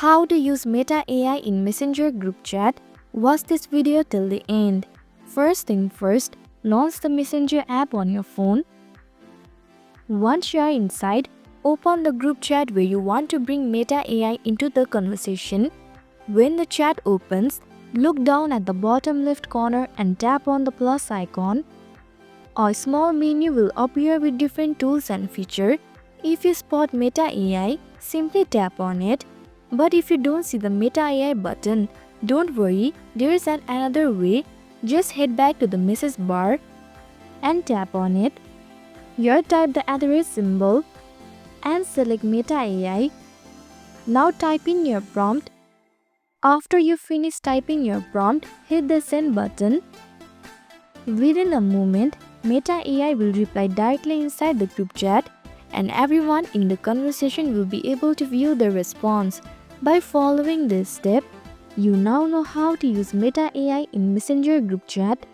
How to use Meta AI in Messenger group chat? Watch this video till the end. First thing first, launch the Messenger app on your phone. Once you are inside, open the group chat where you want to bring Meta AI into the conversation. When the chat opens, look down at the bottom left corner and tap on the plus icon. A small menu will appear with different tools and features. If you spot Meta AI, simply tap on it. But if you don't see the Meta AI button, don't worry, there is another way. Just head back to the message bar and tap on it. Here type the address symbol and select Meta AI. Now type in your prompt. After you finish typing your prompt, hit the send button. Within a moment, Meta AI will reply directly inside the group chat, and everyone in the conversation will be able to view the response. By following this step, you now know how to use Meta AI in Messenger group chat.